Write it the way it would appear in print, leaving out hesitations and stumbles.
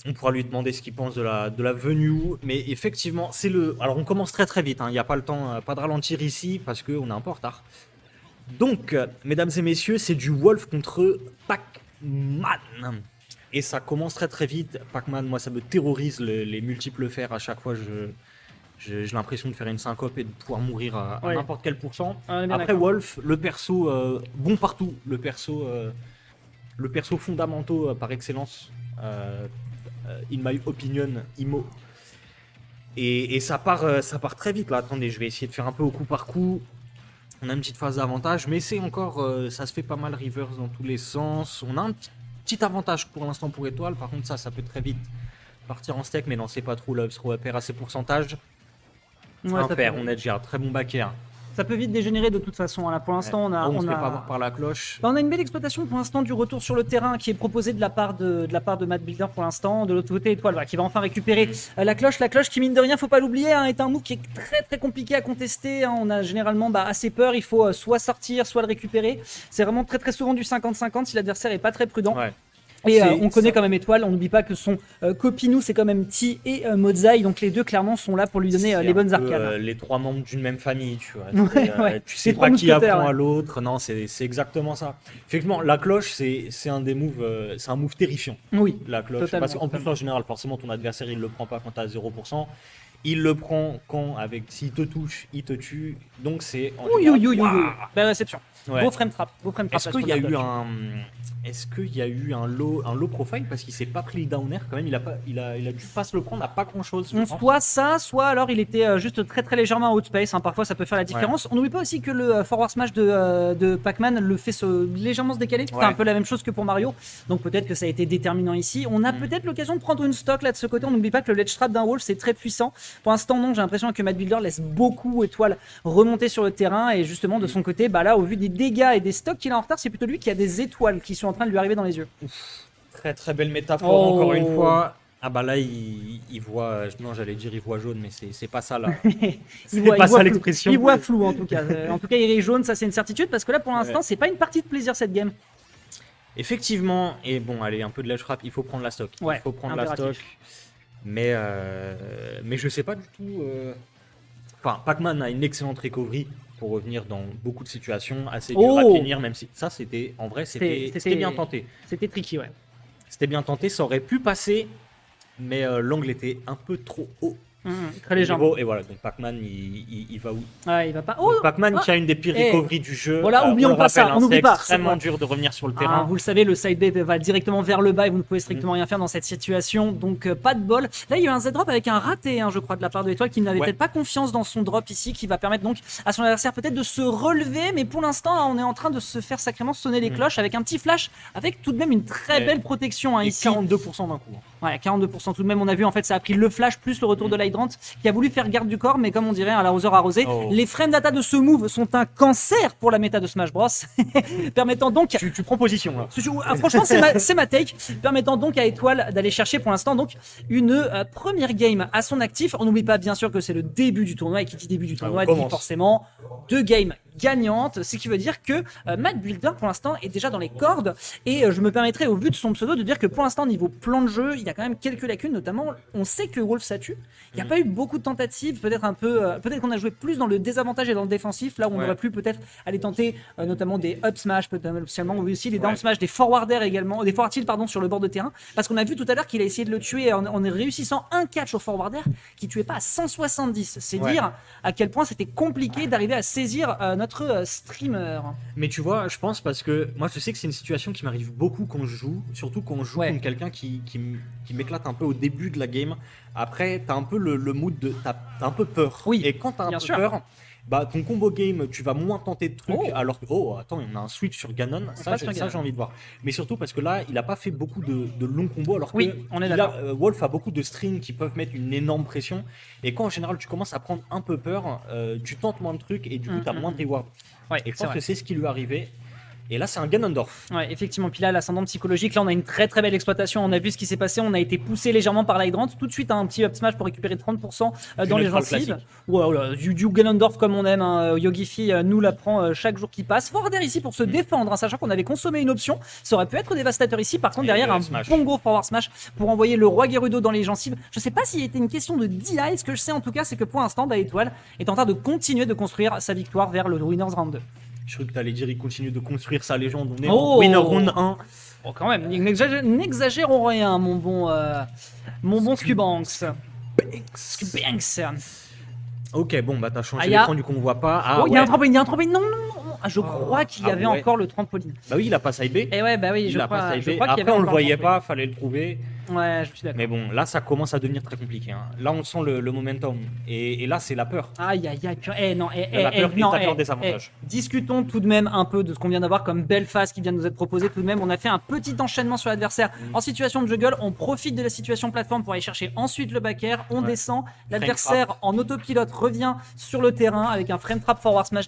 On pourra lui demander ce qu'il pense de la venue. Mais effectivement, c'est le. Alors, on commence très très vite. Il n'y a pas le temps, pas de ralentir ici parce qu'on est un peu en retard. Donc, mesdames et messieurs, c'est du Wolf contre Pac-Man. Et ça commence très très vite. Pac-Man, moi, ça me terrorise les multiples fers. À chaque fois, j'ai l'impression de faire une syncope et de pouvoir mourir à Ouais. n'importe quel pourcent. On est bien Après, d'accord. Wolf, le perso bon partout. Le perso fondamental par excellence. In my opinion, Imo. Et ça part très vite là. Attendez, je vais essayer de faire un peu au coup par coup. On a une petite phase d'avantage, mais c'est encore, ça se fait pas mal reverse dans tous les sens. On a un petit avantage pour l'instant pour étoile. Par contre, ça peut très vite partir en steak, mais non, c'est pas trop là. Parce qu'on va perdre à ses pourcentages. Ouais, Un ça pair, peut, on a déjà un très bon backer. ça peut vite dégénérer de toute façon, hein. Là, pour l'instant, on a, Oh, on on se fait pas a, avoir par la cloche. bah, on a une belle exploitation pour l'instant du retour sur le terrain qui est proposé de la part de Matt Builder pour l'instant. De l'autre côté, Étoile voilà, qui va enfin récupérer la cloche. La cloche qui, mine de rien, faut pas l'oublier, hein, est un move qui est très très compliqué à contester, hein. On a généralement assez peur. Il faut soit sortir, soit le récupérer. C'est vraiment très très souvent du 50-50 si l'adversaire est pas très prudent. Ouais. Et C'est on connaît ça. quand même Étoile, on n'oublie pas que son copinou c'est quand même Ti et Mozai, donc les deux clairement sont là pour lui donner C'est les un bonnes peu arcades. les trois membres d'une même famille, tu vois. Ouais, ouais, Tu les sais trois pas qui mousquetaires. apprend Ouais. à l'autre. Non, c'est exactement ça. Effectivement, la cloche, c'est un des moves, c'est un move terrifiant. Oui, La cloche. Parce totalement. qu'en plus, Totalement. en général, forcément, ton adversaire, il le prend pas quand t'as 0%. Il le prend quand, s'il te touche, il te tue. Donc, c'est en Oui, oui, général. oui, oui, oui. Waouh. Belle réception. Ouais. Beau frame trap. Beau frame trap. Est-ce là, qu'il sur y a la eu dodge. un. Est-ce qu'il y a eu un low profile parce qu'il s'est pas pris le down air quand même, il a dû pas se le prendre à pas grand chose, je pense. Soit ça, soit alors il était juste très très légèrement outspace, hein. Parfois ça peut faire la Ouais. différence. On n'oublie pas aussi que le forward smash de Pac-Man le fait légèrement se décaler. C'est Ouais. un peu la même chose que pour Mario. Donc peut-être que ça a été déterminant ici. On a peut-être l'occasion de prendre une stock là de ce côté. On n'oublie pas que le ledge trap d'un Wolf c'est très puissant. Pour l'instant non, j'ai l'impression que Matt Builder laisse beaucoup Étoile remonter sur le terrain. Et justement de son côté, bah là au vu des dégâts et des stocks qu'il a en retard, c'est plutôt lui qui a des étoiles qui sont en train de lui arriver dans les yeux. Très très belle métaphore Oh. encore une fois. Ah bah là il voit, non j'allais dire il voit jaune mais c'est pas ça là. C'est pas ça flou. l'expression. Il voit flou en tout cas. En tout cas, il est jaune, ça c'est une certitude parce que là pour l'instant, Ouais. c'est pas une partie de plaisir cette game. Effectivement, et bon allez un peu de ledge trap, il faut prendre la stock. Ouais, Il faut prendre la impératif. stock. Mais je sais pas du tout. Enfin, Pac-Man a une excellente recovery pour revenir dans beaucoup de situations, assez dur à Oh. finir, même si ça c'était en vrai c'était bien tenté. C'était tricky, ouais. C'était bien tenté, ça aurait pu passer, mais l'angle était un peu trop haut. Très légèrement. Niveau, et voilà, donc Pac-Man il va où? Ouais, il va pas. Donc, Oh. Pac-Man Ah. qui a une des pires Eh. recoveries du jeu. Voilà, On oublions le pas ça, rappelle, on c'est n'oublie pas. extrêmement C'est dur de revenir sur le Ah, terrain. vous le savez, le side bait va directement vers le bas et vous ne pouvez strictement rien faire dans cette situation, donc pas de bol. Là, il y a eu un Z-drop avec un raté, hein, je crois, de la part de l'Étoile qui n'avait Ouais. peut-être pas confiance dans son drop ici, qui va permettre donc à son adversaire peut-être de se relever, mais pour l'instant, là, on est en train de se faire sacrément sonner les cloches avec un petit flash, avec tout de même une très Ouais. belle protection, hein, Et ici. 42% d'un coup. Ouais, 42% tout de même. On a vu en fait, ça a pris le flash plus le retour de l'Hydrant qui a voulu faire garde du corps, mais comme on dirait à l'arroseur arrosé, Oh. les frames data de ce move sont un cancer pour la méta de Smash Bros. Permettant donc. Tu prends position là. Franchement, c'est ma take. Permettant donc à Étoile d'aller chercher pour l'instant donc une première game à son actif. On n'oublie pas bien sûr que c'est le début du tournoi et qui dit début du tournoi on dit commence. forcément 2 games gagnantes, ce qui veut dire que Matt Builder pour l'instant est déjà dans les cordes et je me permettrai au vu de son pseudo de dire que pour l'instant niveau plan de jeu il y a quand même quelques lacunes, notamment on sait que Wolf ça tue, il n'y a pas eu beaucoup de tentatives, peut-être un peu peut-être qu'on a joué plus dans le désavantage et dans le défensif, là où on Ouais. aurait pu peut-être aller tenter notamment des up smash potentiellement, ou aussi des down Ouais. smash, des forward air également, des forward tilt pardon sur le bord de terrain, parce qu'on a vu tout à l'heure qu'il a essayé de le tuer en réussissant un catch au forward air qui tuait pas à 170, c'est Ouais. dire à quel point c'était compliqué d'arriver à saisir notre streamer. Mais tu vois, je pense parce que moi je sais que c'est une situation qui m'arrive beaucoup quand je joue, surtout quand je joue Ouais. contre quelqu'un qui m'éclate un peu au début de la game. Après, t'as un peu le mood de. T'as un peu peur. Oui, Et quand t'as un bien peu sûr. peur, bah ton combo game, tu vas moins tenter de trucs. Oh. Alors que. Oh, attends, on a un switch sur Ganon. Ça, passe sur j'ai Ganon. envie de voir. Mais surtout parce que là, il a pas fait beaucoup de longs combos. Alors Oui, que on est il a- d'accord. Wolf a beaucoup de strings qui peuvent mettre une énorme pression. Et quand en général tu commences à prendre un peu peur, tu tentes moins de trucs et du coup t'as moins de reward. Ouais, Et je c'est pense vrai. que c'est ce qui lui est arrivé. Et là, c'est un Ganondorf. Ouais, effectivement. Puis là, l'ascendant psychologique, là, on a une très très belle exploitation. On a vu ce qui s'est passé. On a été poussé légèrement par l'Hydrant. Tout de suite, un petit up smash pour récupérer 30% dans les neutral gencives. classique. Ouais, voilà, du Ganondorf comme on aime. Hein. Yogifi nous l'apprend chaque jour qui passe. Forwarder ici pour se défendre, hein, sachant qu'on avait consommé une option. Ça aurait pu être dévastateur ici. Par contre, Et derrière, le un smash. bon gros forward smash pour envoyer le roi Gerudo dans les gencives. Je sais pas s'il était une question de DI. Ce que je sais en tout cas, c'est que pour l'instant, Étoile est en train de continuer de construire sa victoire vers le Winners Round 2. Je crois que t'allais dire, il continue de construire sa légende. On est Oh. en Winner Round 1. Oh, quand même, n'exagérons rien, mon bon Scubanks. Scubanks. Ok, bon, bah t'as changé Ah, y a- l'écran du coup on voit pas. Ah, Oh, il y a ouais. un trampoline, non, non. Ah, je crois qu'il y avait ouais. encore le trampoline. Bah oui, il a pas side B. Et ouais, bah oui, Il je a crois, pas side je B. crois qu'il y avait Après, on le encore voyait trampoline. pas, fallait le trouver. Ouais, je suis d'accord. Mais bon, là, ça commence à devenir très compliqué. Hein. Là, on sent le momentum. Et là, c'est la peur. Aïe, aïe, aïe. Non, La peur est non, à leur désavantage. discutons tout de même un peu de ce qu'on vient d'avoir comme belle phase qui vient de nous être proposée. Tout de même, on a fait un petit enchaînement sur l'adversaire en situation de juggle. On profite de la situation plateforme pour aller chercher ensuite le back air. On Ouais. descend. L'adversaire en autopilote revient sur le terrain avec un frame trap forward smash